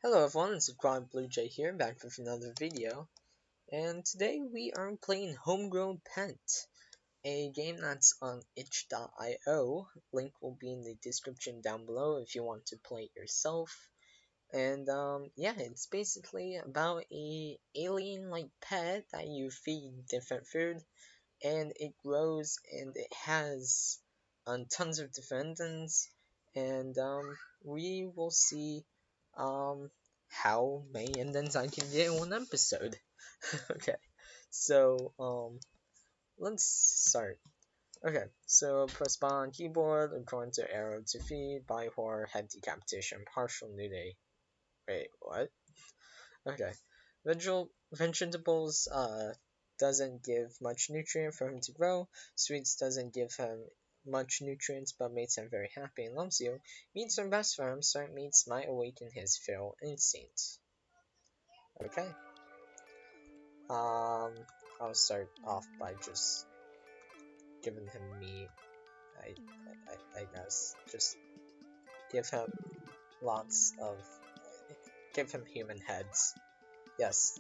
Hello everyone, it's Grog Blue Jay here, back with another video. And today we are playing Homegrown Pet, a game that's on itch.io. Link will be in the description down below if you want to play it yourself. And yeah, it's basically about a alien-like pet that you feed different food, and it grows and it has tons of defendants, and we will see um how many endings I can get in one episode. Okay, so let's start. Okay, so press bar on keyboard according to arrow to feed, body horror, head decapitation, partial nudity. Wait, what? Okay. Vegetables doesn't give much nutrient for him to grow. Sweets doesn't give him much nutrients but makes him very happy and loves you. Meats are best for him, certain meats might awaken his feral instinct. Okay. Um I'll start off by just giving him meat. I guess. Just give him lots of give him human heads. Yes.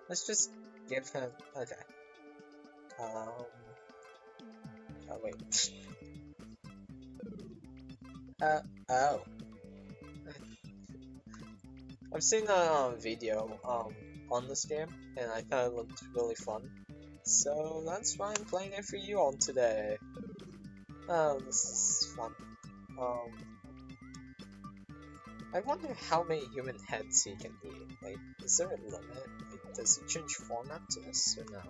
Let's just give him okay. Um Oh wait. Uh oh. I've seen a video on this game and I thought it looked really fun. So that's why I'm playing it for you all today. Oh, this is fun. Um I wonder how many human heads he can eat. Like, is there a limit? Like, does he change form after this or no?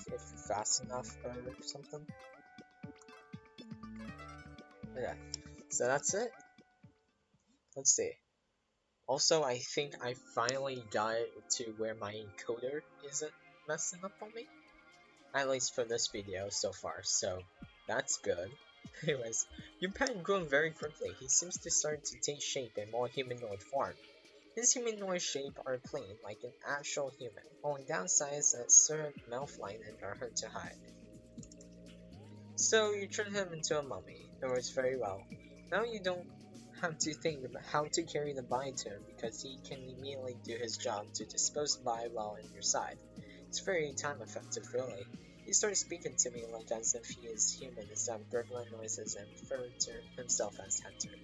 If fast enough or something? Okay. So that's it. Let's see. Also, I think I finally got it to where my encoder isn't messing up on me. At least for this video so far, so that's good. Anyways, your pet grown very quickly. He seems to start to take shape in more humanoid form. His humanoid shape are clean, like an actual human. Only downside is that certain mouth lining are hard to hide. So you turn him into a mummy. It works very well. Now you don't have to think about how to carry the body to him because he can immediately do his job to dispose the body while on your side. It's very time effective, really. He starts speaking to me like as if he is human instead of gurgling noises and referring to himself as Hunter.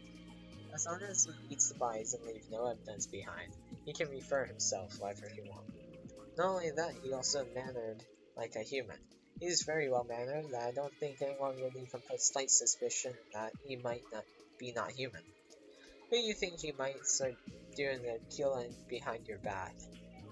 As long as he eats the bodies and leaves no evidence behind, he can refer himself wherever he wants. Not only that, he also mannered like a human. He is very well mannered, and I don't think anyone would even put slight suspicion that he might not be not human. Who do you think he might start doing the killing behind your back?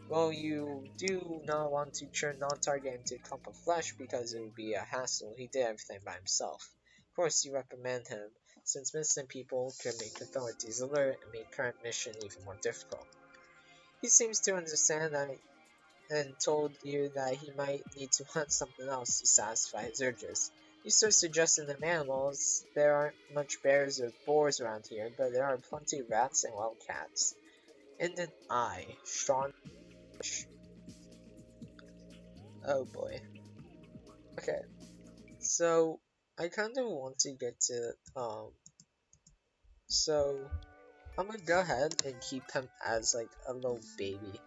Well, you do not want to turn non-target into a clump of flesh because it would be a hassle. He did everything by himself. Of course, you reprimand him, since missing people could make authorities alert and make current mission even more difficult. He seems to understand that and told you that he might need to hunt something else to satisfy his urges. You start suggesting them animals. There aren't much bears or boars around here, but there are plenty of rats and wild cats. And an eye, strong. Oh boy. Okay, so I kind of want to get to so I'm gonna go ahead and keep him as like a little baby,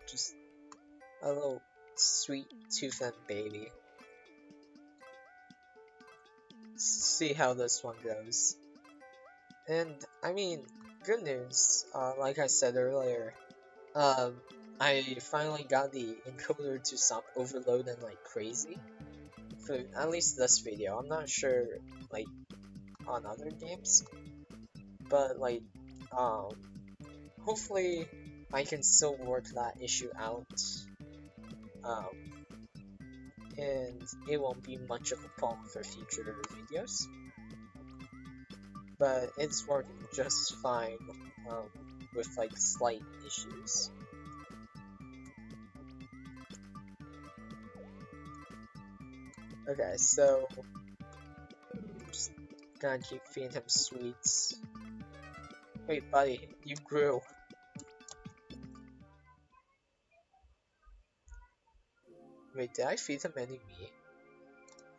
just a little sweet toothed baby. See how this one goes. And I mean, good news. Like I said earlier, I finally got the encoder to stop overloading like crazy. For at least this video, I'm not sure like on other games, but like um, hopefully I can still work that issue out. Um, and it won't be much of a problem for future videos. But it's working just fine um, with like slight issues. Okay, so just gonna keep feeding him sweets. Wait, buddy, you grew. Wait, did I feed him any meat?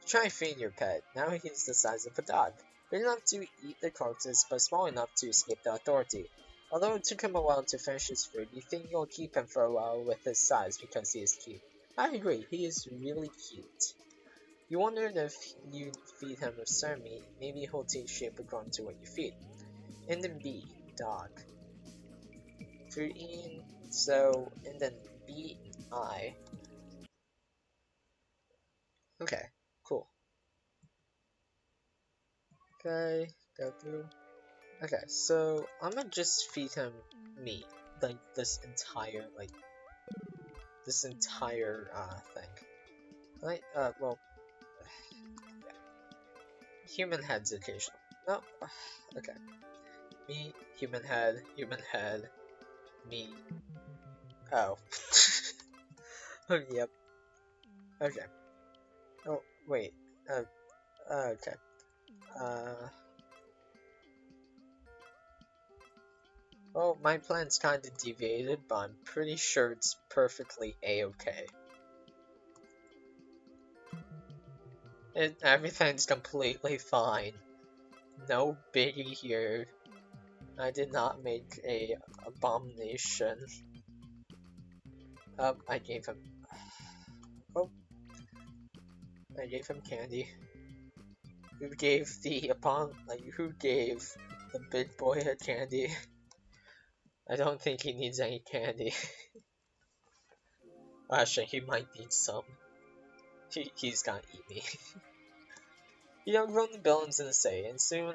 Try feeding your pet. Now he's the size of a dog. Big enough to eat the corpses, but small enough to escape the authority. Although it took him a while to finish his food, you think you'll keep him for a while with his size because he is cute. I agree, he is really cute. You wondered if you feed him with certain meat, maybe he'll take shape according to what you feed. And then B, dog. Food eating, and then B, I. Okay, cool. Okay, go through. Okay, so I'm gonna just feed him meat, like this entire thing. Like well, yeah. Human heads occasionally. No, okay. Meat, human head, meat. Oh. Oh, yep. Okay. Oh, wait. Uh, okay. Uh, well, my plan's kinda deviated, but I'm pretty sure it's perfectly a-okay. Everything's completely fine. No biggie here. I did not make a abomination. I gave him. Oh, I gave him candy. Who gave who gave the big boy a candy? I don't think he needs any candy. Actually, he might need some. He's gonna eat me. He outgrown the bones in the sea, and soon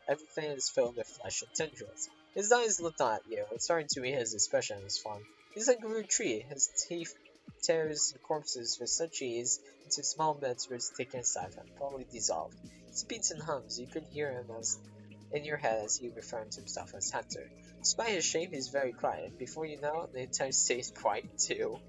everything is filled with flesh and tendrils. His eyes looked at you, and starting to eat his expression in his form. He's like a rude tree. His teeth tears corpses with such ease into small bits which taken inside him, probably dissolved. He speaks and hums. You could hear him as in your head as he referred to himself as Hunter. Despite his shape, he's very quiet. Before you know it, the entire state is quiet too.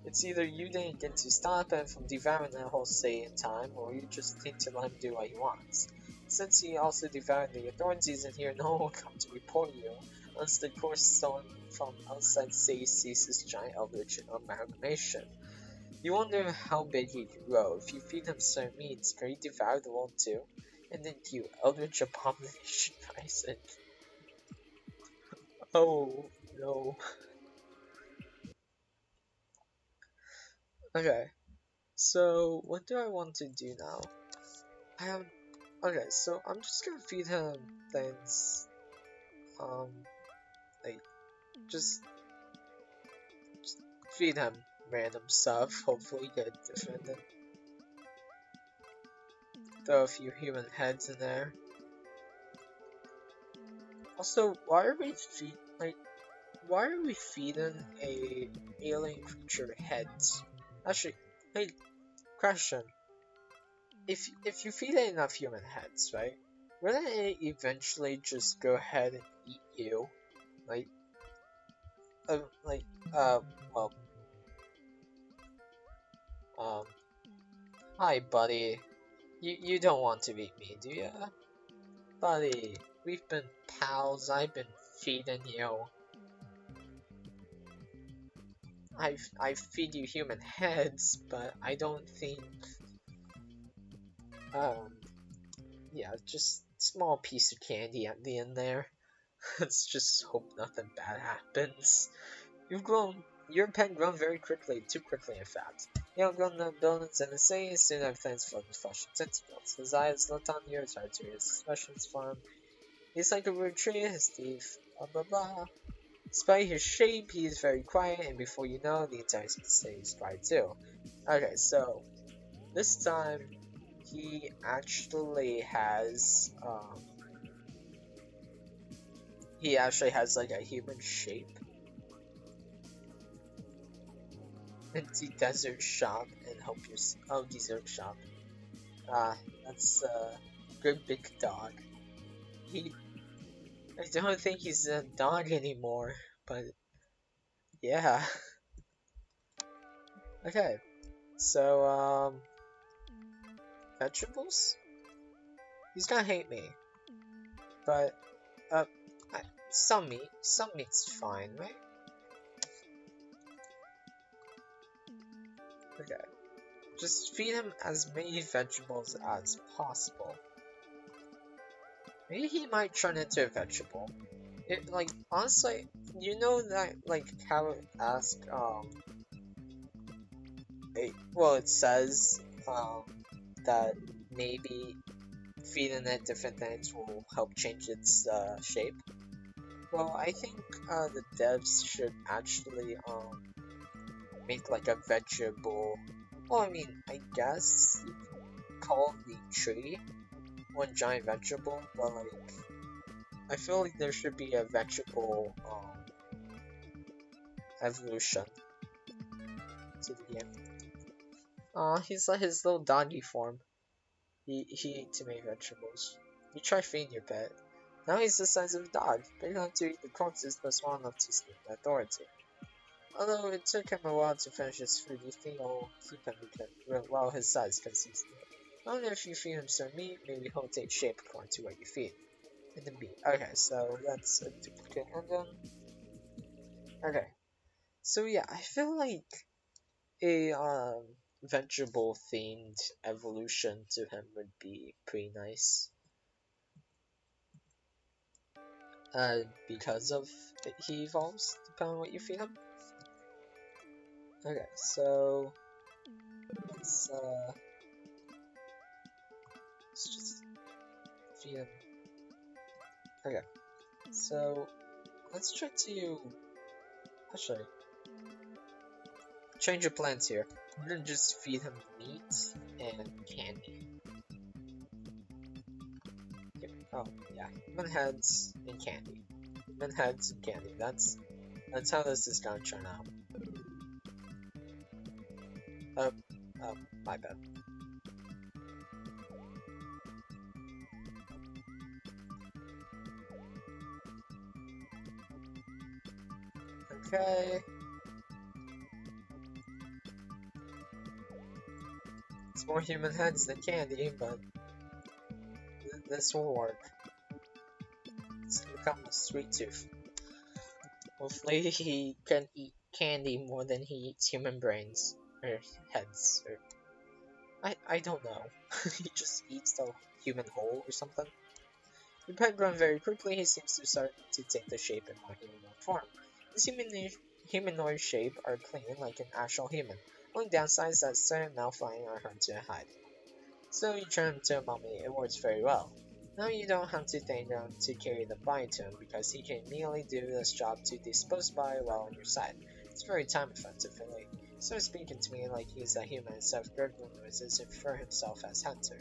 It's either you didn't get to stop him from devouring that whole state in time, or you just need to let him do what he wants. Since he also devoured the authorities in here, no one will come to report you, unless the course stone from outside state sees this giant eldritch amalgamation. You wonder how big he could grow. If you feed him certain meats, can he devour the world too? And then you, eldritch abomination, Isaac. Oh, no. Okay, so what do I want to do now? Okay, so I'm just gonna feed him things, um, like, just, just feed him random stuff, hopefully get defended. Throw a few human heads in there. Also, why are we feeding a alien creature heads? Actually, hey, question. If you feed it enough human heads, right? Wouldn't it eventually just go ahead and eat you? Like, uh, like, uh, well, um, hi, buddy. You don't want to eat me, do ya? Buddy, we've been pals. I've been feeding you. I feed you human heads, but I don't think, um, yeah, just small piece of candy at the end there. Let's just hope nothing bad happens. Your pet grown very quickly, too quickly in fact. You outgrown the buildings and the city, soon everything's filled with flesh and tentacles. His eyes looked on you, it's hard to read his expressions for him. He's like a rude tree, his teeth, blah blah blah. Despite his shape, he is very quiet, and before you know, the entire city is quiet too. Okay, so this time he actually has like a human shape. Empty desert shop and help your desert shop. That's a good big dog. He I don't think he's a dog anymore, but yeah. Okay. So vegetables? He's gonna hate me. But uh some meat's fine, right? Okay. Just feed him as many vegetables as possible. Maybe he might turn into a vegetable. It, like, honestly, you know that, like, how it asks, well, it says, that maybe feeding it different things will help change its, shape. Well, I think, the devs should actually, make, like, a vegetable. Well, I mean, I guess you could call the tree one giant vegetable, but, like, I feel like there should be a vegetable, evolution to the game. He's like his little doggy form. He ate too many vegetables. You try feeding your pet. Now he's the size of a dog, big enough to eat the corpses, but small enough to sneak by authority. Although it took him a while to finish his food, you think I'll keep him because, well, his size concedes to it. I don't know if you feed him some meat, maybe he'll take shape according to what you feed. And the meat. Okay, so that's a duplicate, and then okay. So yeah, I feel like a vegetable themed evolution to him would be pretty nice. Because of he evolves depending on what you feed him. Okay, so let's let's just feed him. Okay, so let's try to actually change your plans here. I'm gonna just feed him meat and candy. Okay. Oh yeah, human heads and candy. Human heads and candy. That's how this is gonna turn out. Oh, oh, my bad. Okay. It's more human heads than candy, but this will work. It's gonna become a sweet tooth. Hopefully he can eat candy more than he eats human brains. Or heads. Or I don't know. He just eats the human whole or something. Your pet grown very quickly, he seems to start to take the shape in more humanoid form. His humanoid shape are clean like an actual human. Only downside is that certain malflying are hard to hide. So you turn him to a mummy, it works very well. Now you don't have to thank him to carry the body to him because he can immediately do this job to dispose the body while on your side. It's very time effective, really. So speaking to me like he's a human instead of gurgling noises and refer himself as Hunter.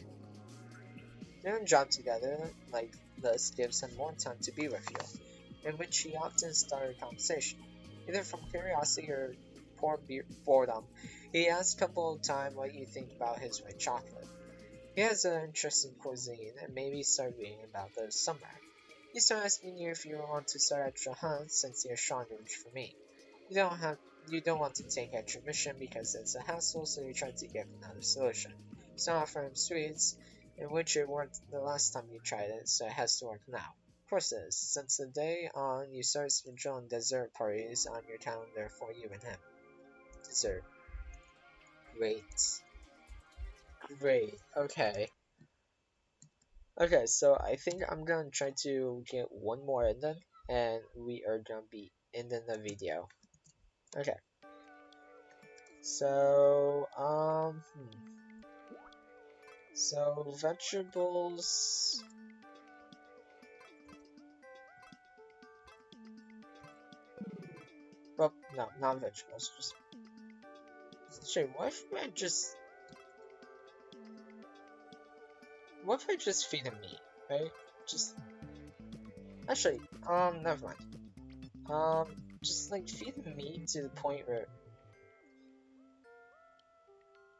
Doing a job together like this gives him more time to be with you, in which he often started a conversation, either from curiosity or poor boredom. He asks a couple of times what you think about his white chocolate. He has an interest in cuisine and maybe start reading about those somewhere. He started asking you if you want to start extra hunts since you're strong to reach for me. You don't want to take extra mission because it's a hassle, so you try to get another solution. It's not offer him sweets, in which it worked the last time you tried it, so it has to work now. Of course it is. Since the day on, you start scheduling dessert parties on your calendar for you and him. Dessert. Great. Great. Okay. Okay, so I think I'm gonna try to get one more ending, and we are gonna be ending the video. Okay. So, so vegetables. Well, no, not vegetables. Just actually, what if I just feed him meat, right? Just actually, never mind. Just like feed him meat to the point where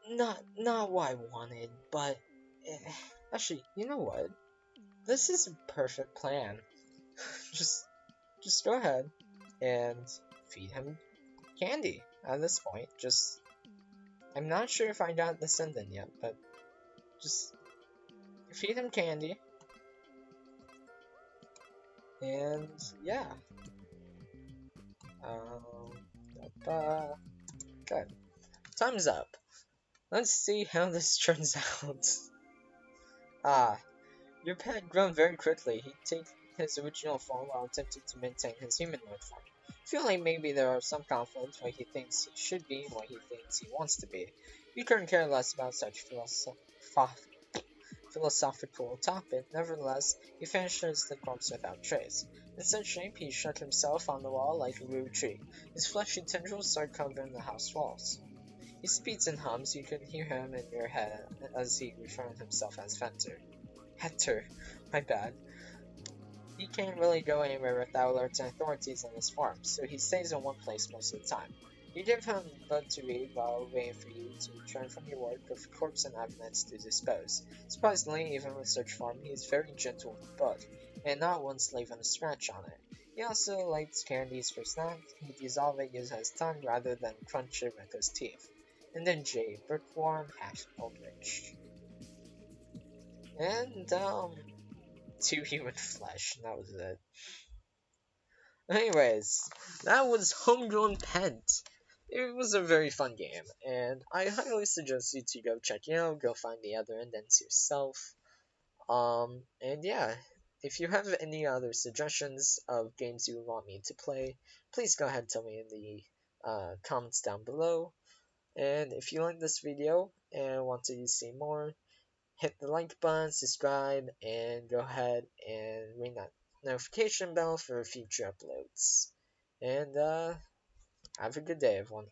not what I wanted, but actually, you know what? This is a perfect plan. just just go ahead and feed him candy at this point. Just I'm not sure if I got the sending yet, but just feed him candy. And yeah. Um, good. Time's up. Let's see how this turns out. Ah, your pet grown very quickly. He takes his original form while attempting to maintain his humanoid form. I feel like maybe there are some conflicts what he thinks he should be and what he thinks he wants to be. You couldn't care less about such philosophical topic. Nevertheless, he finishes the corpse without trace. In such shape, he shut himself on the wall like a rude tree. His fleshy tendrils start covering the house walls. He speaks and hums. You can hear him in your head as he refers himself as Venter. Hector, my bad. He can't really go anywhere without alerting authorities on his farm, so he stays in one place most of the time. You give him blood to read while waiting for you to return from your work with corpse and evidence to dispose. Surprisingly, even with such farm, he is very gentle with blood, and not once leaving a scratch on it. He also likes candies for snacks. He dissolve it using his tongue rather than crunch it with his teeth. And then J, Brickworm Eldritch. And, two human flesh, and that was it. Anyways, that was Homegrown Pet. It was a very fun game, and I highly suggest you to go check it out, go find the other indents yourself. And yeah, if you have any other suggestions of games you want me to play, please go ahead and tell me in the comments down below. And if you like this video and want to see more, hit the like button, subscribe, and go ahead and ring that notification bell for future uploads. And have a good day, everyone.